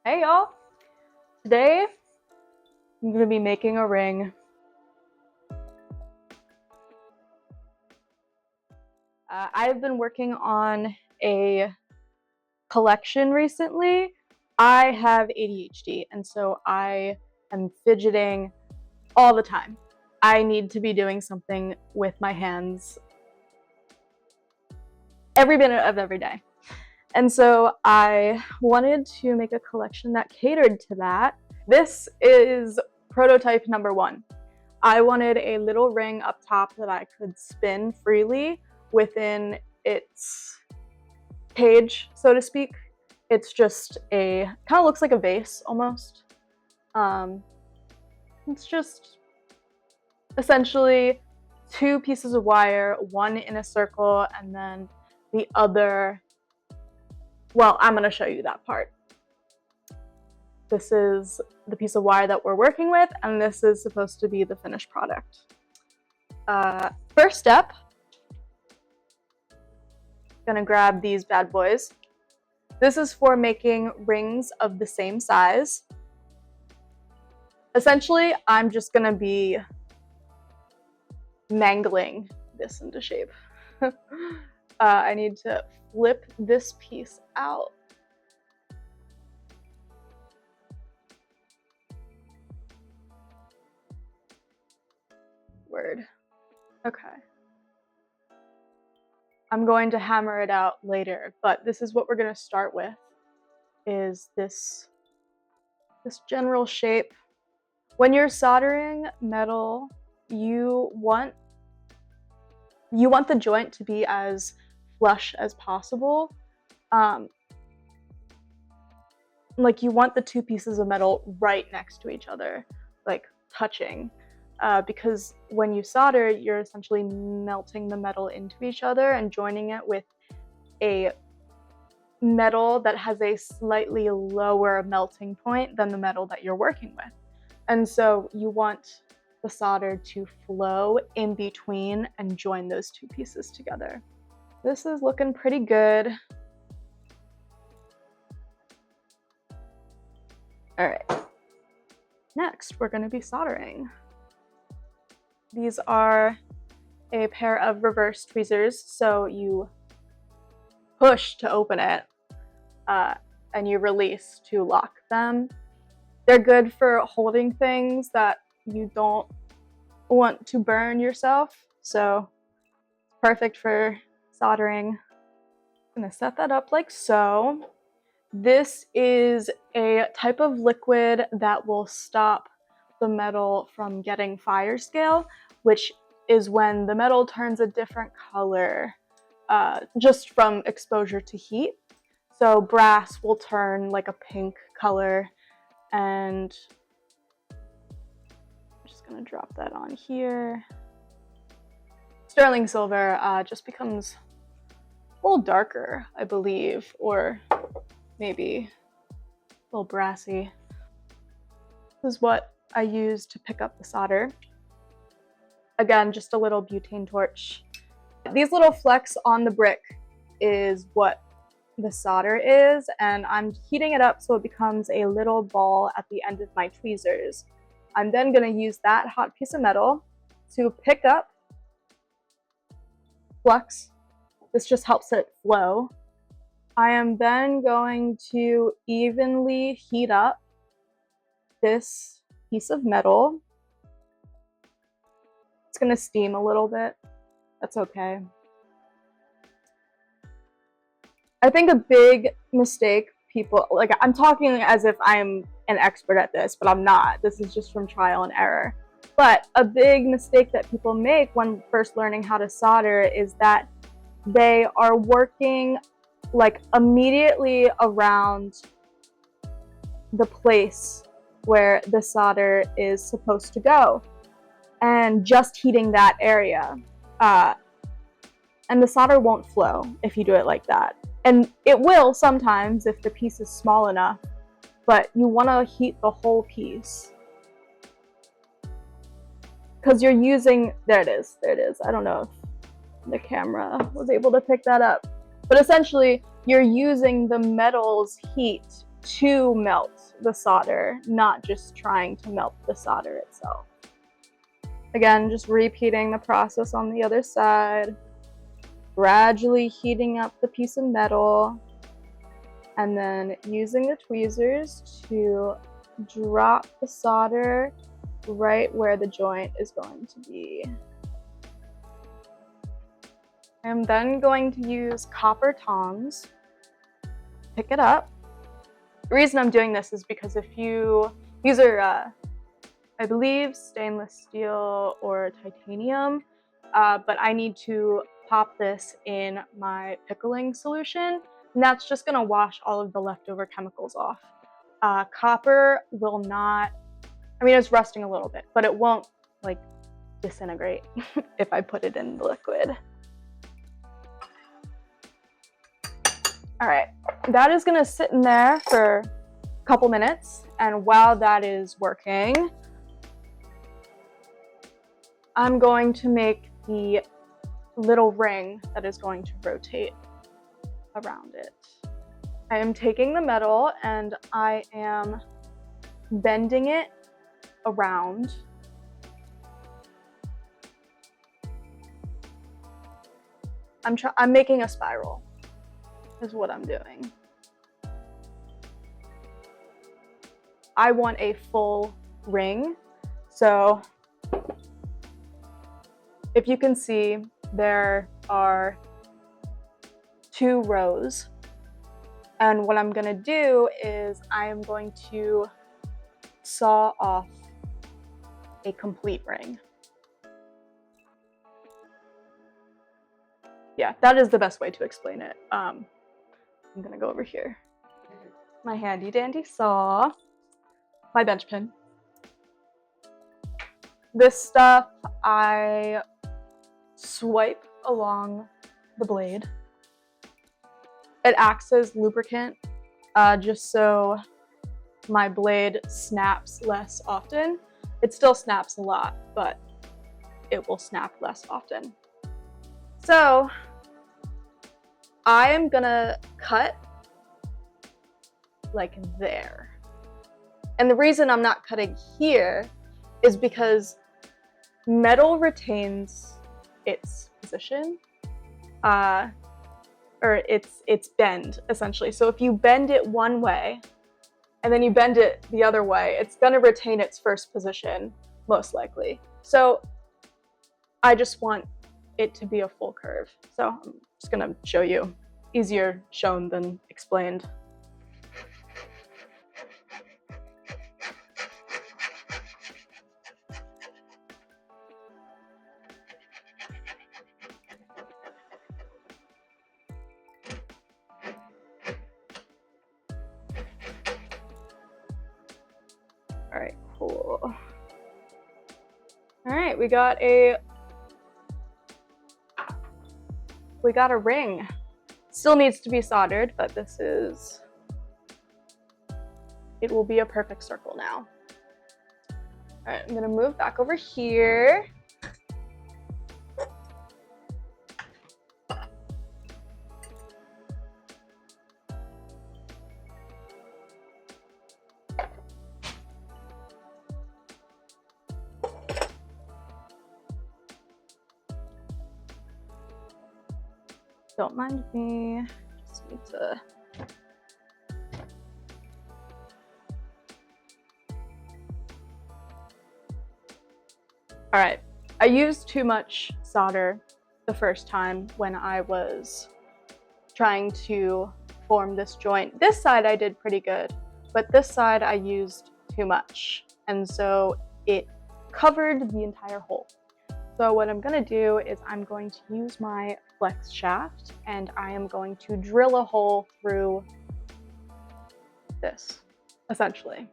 Hey y'all! Today I'm going to be making a ring. I've been working on a collection recently. I have ADHD and so I am fidgeting all the time. I need to be doing something with my hands every minute of every day. And so I wanted to make a collection that catered to that. This is prototype number 1. I wanted a little ring up top that I could spin freely within its cage, so to speak. It's just kind of looks like a vase almost. It's just essentially 2 pieces of wire, one in a circle and then the other. Well, I'm going to show you that part. This is the piece of wire that we're working with, and this is supposed to be the finished product. First step, gonna grab these bad boys. This is for making rings of the same size. Essentially, I'm just gonna be mangling this into shape. I need to flip this piece out. Word. Okay. I'm going to hammer it out later, but this is what we're going to start with, is this general shape. When you're soldering metal, you want the joint to be as flush as possible. Like you want the 2 pieces of metal right next to each other, like touching. Because when you solder, you're essentially melting the metal into each other and joining it with a metal that has a slightly lower melting point than the metal that you're working with. And so you want the solder to flow in between and join those 2 pieces together. This is looking pretty good. All right. Next, we're going to be soldering. These are a pair of reverse tweezers, so you push to open it and you release to lock them. They're good for holding things that you don't want to burn yourself, so perfect for soldering. I'm gonna set that up like so. This is a type of liquid that will stop the metal from getting fire scale, which is when the metal turns a different color just from exposure to heat. So brass will turn like a pink color, and I'm just gonna drop that on here. Sterling silver just becomes a little darker, I believe, or maybe a little brassy. This is what I use to pick up the solder. Again, just a little butane torch. These little flecks on the brick is what the solder is, and I'm heating it up so it becomes a little ball at the end of my tweezers. I'm then going to use that hot piece of metal to pick up flux. This just helps it flow. I am then going to evenly heat up this piece of metal. It's going to steam a little bit. That's okay. I think a big mistake people, like I'm talking as if I'm an expert at this, but I'm not. This is just from trial and error. But a big mistake that people make when first learning how to solder is that they are working like immediately around the place where the solder is supposed to go and just heating that area. And the solder won't flow if you do it like that. And it will sometimes if the piece is small enough, but you want to heat the whole piece. Because you're using, there it is. I don't know if the camera was able to pick that up. But essentially, you're using the metal's heat to melt the solder, not just trying to melt the solder itself. Again, just repeating the process on the other side, gradually heating up the piece of metal, and then using the tweezers to drop the solder right where the joint is going to be. I'm then going to use copper tongs, pick it up. The reason I'm doing this is because if these are, I believe, stainless steel or titanium, but I need to pop this in my pickling solution, and that's just gonna wash all of the leftover chemicals off. Copper will not, I mean, it's rusting a little bit, but it won't like disintegrate if I put it in the liquid. All right, that is gonna sit in there for a couple minutes, and while that is working, I'm going to make the little ring that is going to rotate around it. I am taking the metal and I am bending it around. I'm making a spiral, is what I'm doing. I want a full ring, so if you can see, there are 2 rows. And what I'm gonna do is I am going to saw off a complete ring. Yeah, that is the best way to explain it. I'm gonna go over here. My handy dandy saw, my bench pin. This stuff I swipe along the blade. It acts as lubricant, just so my blade snaps less often. It still snaps a lot, but it will snap less often. So I am gonna cut like there. And the reason I'm not cutting here is because metal retains its position, or its bend, essentially. So if you bend it one way and then you bend it the other way, it's gonna retain its first position, most likely. So I just want it to be a full curve. So I'm just gonna show you. Easier shown than explained. All right, cool. All right, we got a ring. Still needs to be soldered, but it will be a perfect circle now. All right, I'm gonna move back over here. Don't mind me, just need to. All right, I used too much solder the first time when I was trying to form this joint. This side I did pretty good, but this side I used too much. And so it covered the entire hole. So what I'm gonna do is I'm going to use my flex shaft and I am going to drill a hole through this, essentially.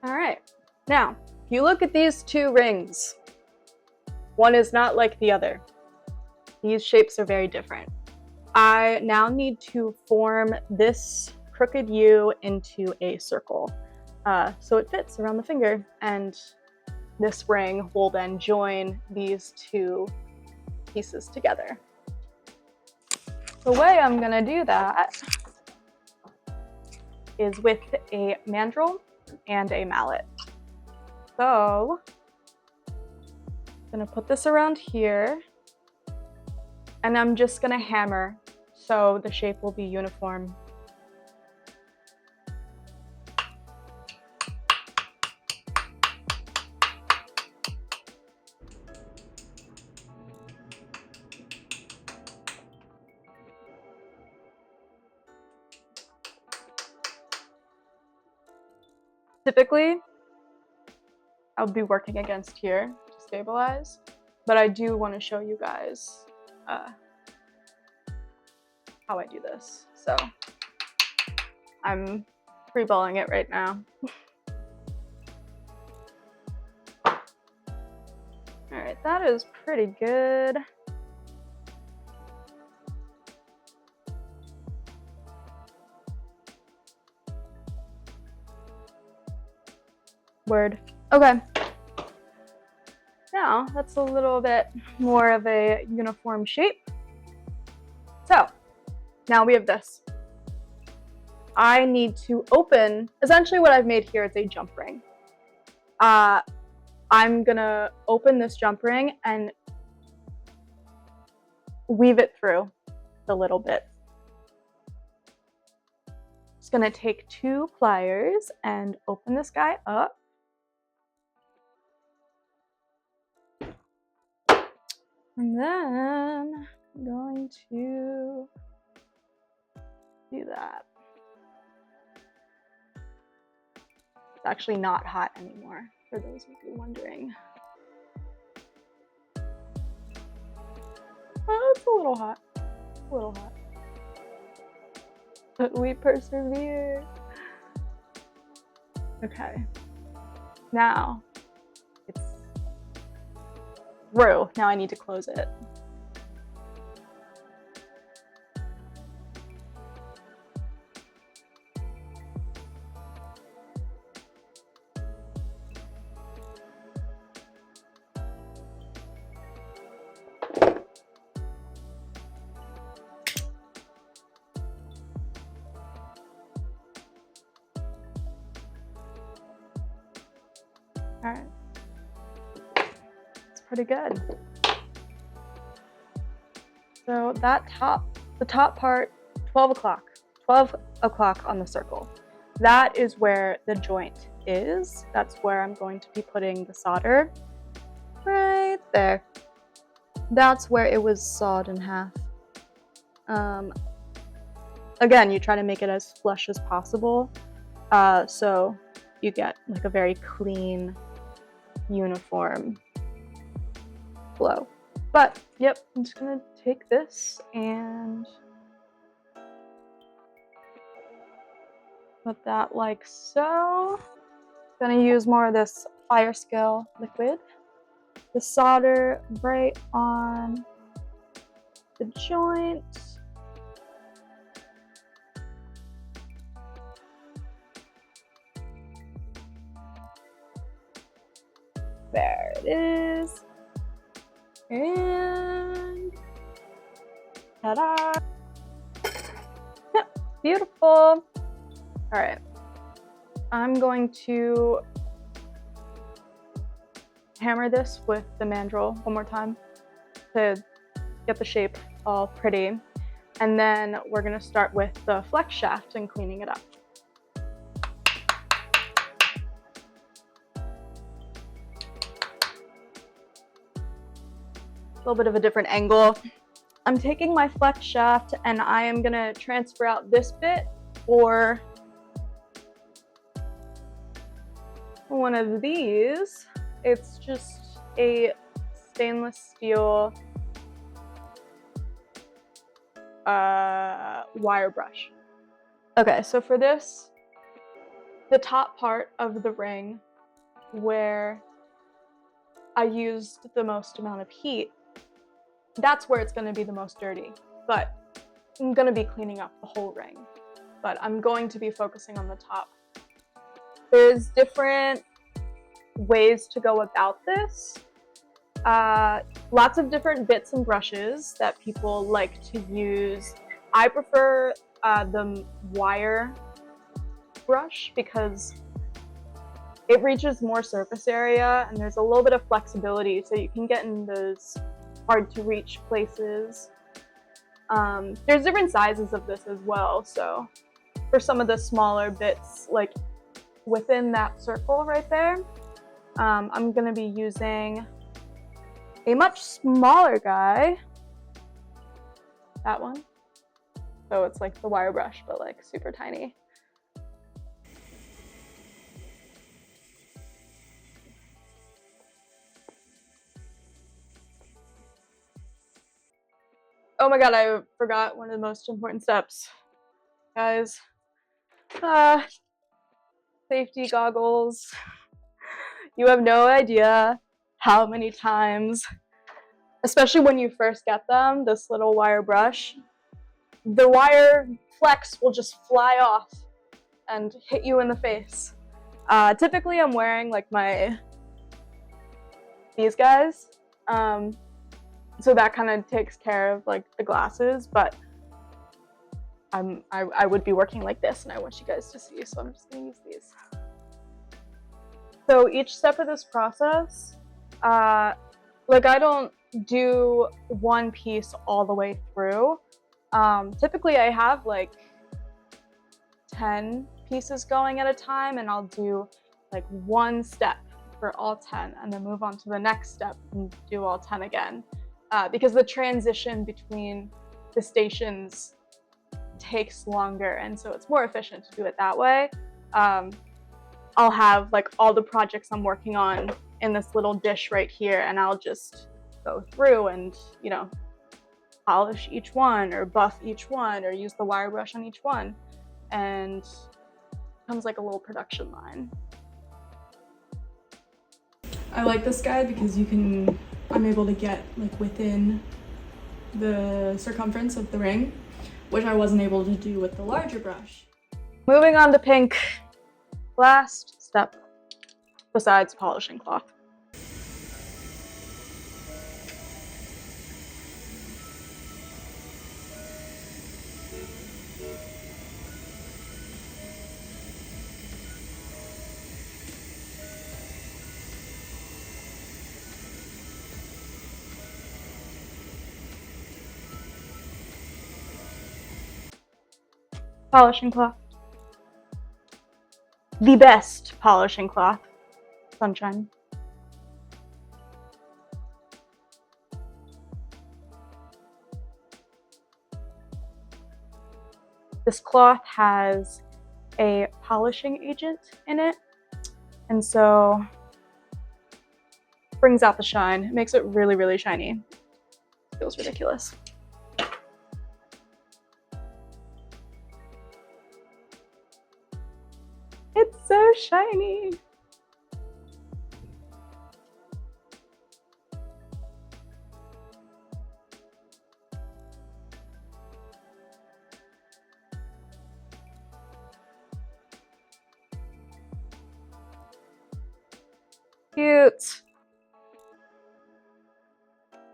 All right, Now, if you look at these two rings, one is not like the other. These shapes are very different. I now need to form this crooked U into a circle. So it fits around the finger, and this ring will then join these two pieces together. The way I'm gonna do that is with a mandrel and a mallet. So I'm gonna put this around here, and I'm just gonna hammer so the shape will be uniform. Typically, I would be working against here to stabilize, but I do want to show you guys how I do this. So I'm freeballing it right now. All right, that is pretty good. Word. Okay. Now that's a little bit more of a uniform shape. So now we have this. I need to open, essentially what I've made here is a jump ring. I'm gonna open this jump ring and weave it through the little bit. Just gonna take 2 pliers and open this guy up. And then I'm going to do that. It's actually not hot anymore, for those of you wondering. Oh, it's a little hot. A little hot. But we persevere. Okay. Now it's through. Now I need to close it. All right. It's pretty good. So that the top part, 12 o'clock on the circle. That is where the joint is. That's where I'm going to be putting the solder. Right there. That's where it was sawed in half. Again, you try to make it as flush as possible, so you get like a very clean, uniform flow. But yep, I'm just gonna take this and put that like so. Gonna use more of this fire scale liquid. The solder right on the joint. There it is. And ta-da! Beautiful. All right. I'm going to hammer this with the mandrel one more time to get the shape all pretty. And then we're gonna start with the flex shaft and cleaning it up. A little bit of a different angle. I'm taking my flex shaft and I am gonna transfer out this bit for one of these. It's just a stainless steel wire brush. Okay, so for this, the top part of the ring, where I used the most amount of heat, that's where it's going to be the most dirty. But I'm going to be cleaning up the whole ring. But I'm going to be focusing on the top. There's different ways to go about this. Lots of different bits and brushes that people like to use. I prefer the wire brush because it reaches more surface area and there's a little bit of flexibility, so you can get in those hard to reach places. There's different sizes of this as well, so for some of the smaller bits, like within that circle right there, I'm gonna be using a much smaller guy, that one. So it's like the wire brush, but like super tiny. Oh my god, I forgot one of the most important steps. Guys, safety goggles. You have no idea how many times, especially when you first get them, this little wire brush, the wire flex will just fly off and hit you in the face. Typically I'm wearing like these guys, so that kind of takes care of like the glasses, but I would be working like this and I want you guys to see, so I'm just gonna use these. So each step of this process, like I don't do one piece all the way through. Typically I have like 10 pieces going at a time, and I'll do like one step for all 10 and then move on to the next step and do all 10 again. Because the transition between the stations takes longer, and so it's more efficient to do it that way. I'll have like all the projects I'm working on in this little dish right here, and I'll just go through and, you know, polish each one or buff each one or use the wire brush on each one, and it becomes like a little production line. I like this guy because I'm able to get like within the circumference of the ring, which I wasn't able to do with the larger brush. Moving on to pink. Last step, besides polishing cloth. Polishing cloth. The best polishing cloth. Sunshine. This cloth has a polishing agent in it, and so brings out the shine. It makes it really, really shiny. It feels ridiculous. It's so shiny. Cute.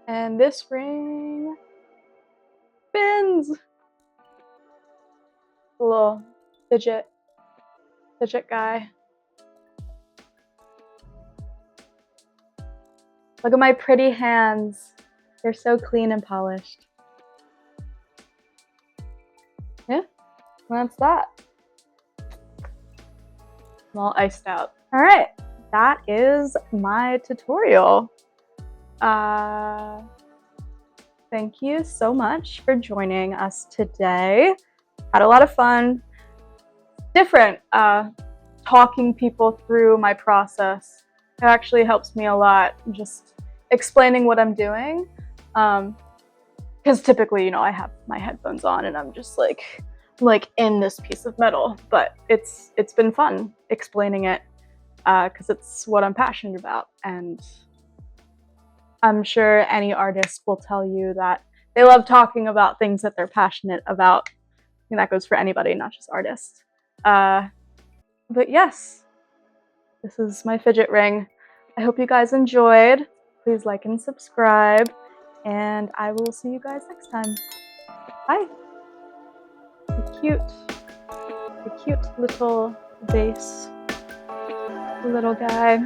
And this ring spins. A little fidget guy. Look at my pretty hands. They're so clean and polished. Yeah, that's that. I'm all iced out. All right, that is my tutorial. Thank you so much for joining us today. Had a lot of fun. Different, talking people through my process. It actually helps me a lot, just explaining what I'm doing. Because typically, you know, I have my headphones on and I'm just like in this piece of metal, but it's been fun explaining it because it's what I'm passionate about. And I'm sure any artist will tell you that they love talking about things that they're passionate about. And that goes for anybody, not just artists. But yes, this is my fidget ring. I hope you guys enjoyed. Please like and subscribe, and I will see you guys next time. Bye. The cute little vase, little guy.